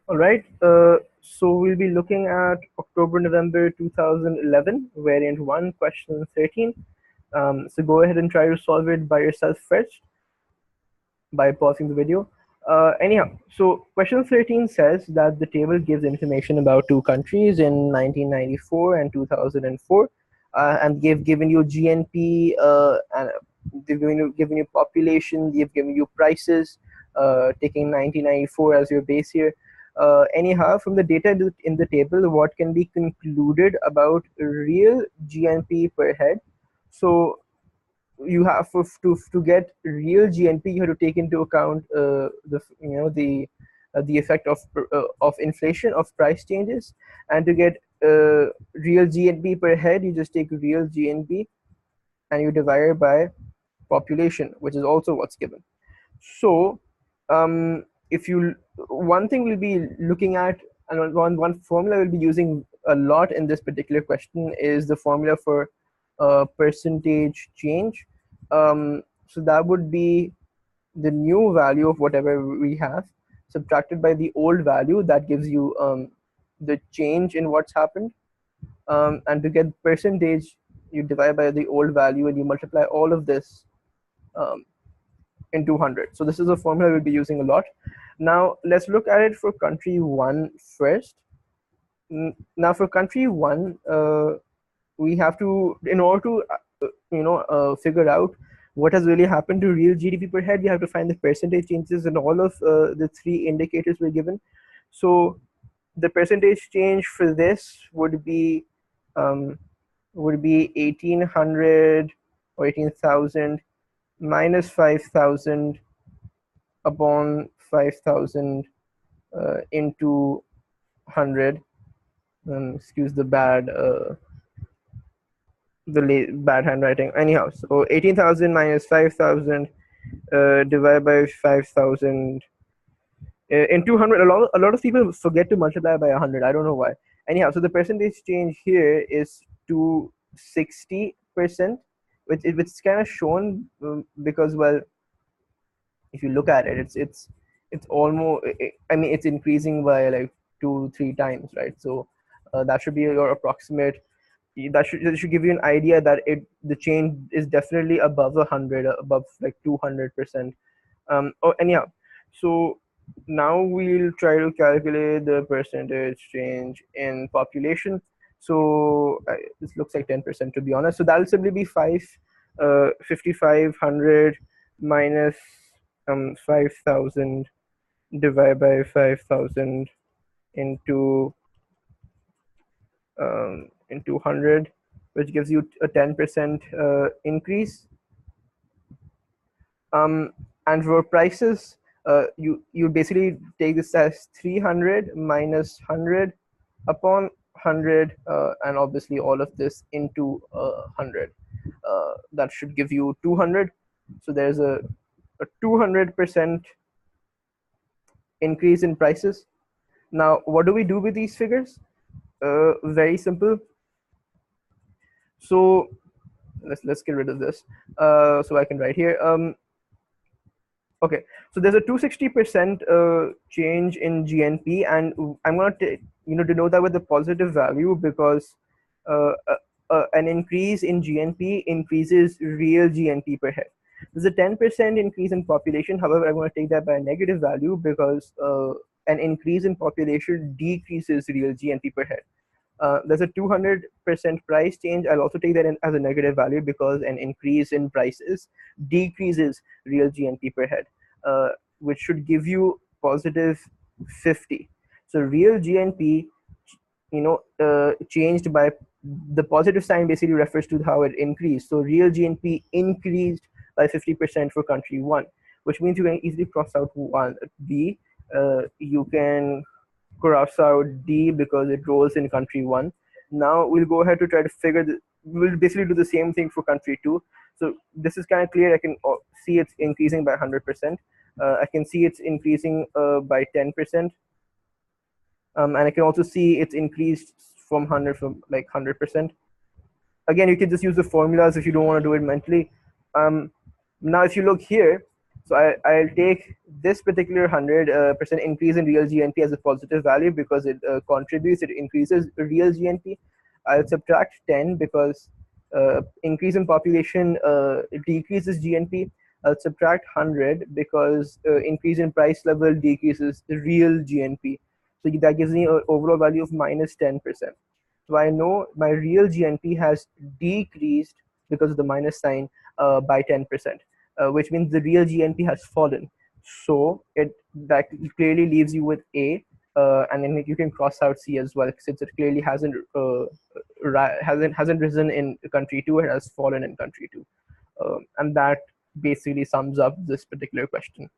All right. So we'll be looking at October-November 2011, variant 1, question 13. So go ahead and try to solve it by yourself first by pausing the video. Anyhow, so question 13 says that the table gives information about two countries in 1994 and 2004, and they've given you GNP, and they've given you population, they've given you prices, taking 1994 as your base here. Anyhow, from the data in the table, what can be concluded about real GNP per head? So you have to get real GNP, you have to take into account the effect of inflation, of price changes, and to get real GNP per head, you just take real GNP and you divide it by population, which is also what's given. So, if you one thing we'll be looking at, and one formula we'll be using a lot in this particular question is the formula for percentage change. So that would be the new value of whatever we have subtracted by the old value that gives you the change in what's happened. And to get percentage, you divide by the old value and you multiply all of this um, in 200. So this is a formula we'll be using a lot. Now let's look at it for country one first. Now for country one, we have to, in order to figure out what has really happened to real GDP per head, we have to find the percentage changes in all of the three indicators we're given. So the percentage change for this um, would be 1800 or 18,000 minus 5,000 upon 5,000 into 100. Excuse the bad handwriting. Anyhow, so 18,000 minus 5,000 divided by 5,000 in 200. A lot of people forget to multiply by 100. I don't know why. Anyhow, so the percentage change here is 260%, which is kind of shown because, well, if you look at it, it's almost, I mean, it's increasing by like 2-3 times, right? So that should be your approximate. That should give you an idea that the change is definitely above 100, above like 200%. Anyhow, so now we'll try to calculate the percentage change in population. So this looks like 10%, to be honest. So that'll simply be 5,500 minus 5,000 divided by 5,000 into 100, which gives you a 10% increase. And for prices, you basically take this as 300 minus 100 upon 100, and obviously all of this into 100. That should give you 200. So there's a 200% increase in prices. Now, what do we do with these figures? Very simple. So let's get rid of this, so I can write here. Okay, so there's a 260% change in GNP, and I'm going to denote that with a positive value because an increase in GNP increases real GNP per head. There's a 10% increase in population. However, I'm going to take that by a negative value because an increase in population decreases real GNP per head. There's a 200% price change. I'll also take that as a negative value because an increase in prices decreases real GNP per head, which should give you positive 50. So real GNP, changed by the positive sign basically refers to how it increased. So real GNP increased by 50% for country one, which means you can easily cross out one B. You can cross out D because it rolls in country one. Now we'll go ahead to try to we'll basically do the same thing for country two. So this is kind of clear. I can see it's increasing by 100%. I can see it's increasing by 10%. And I can also see it's increased from 100%. Again, you can just use the formulas if you don't want to do it mentally. Now, if you look here, So I'll take this particular 100% increase in real GNP as a positive value because it contributes, it increases real GNP. I'll subtract 10 because increase in population it decreases GNP. I'll subtract 100 because increase in price level decreases the real GNP. So that gives me an overall value of minus 10%. So I know my real GNP has decreased because of the minus sign by 10%, which means the real GNP has fallen. So that clearly leaves you with A, and then you can cross out C as well, since it clearly hasn't risen in country two, it has fallen in country two, and that basically sums up this particular question.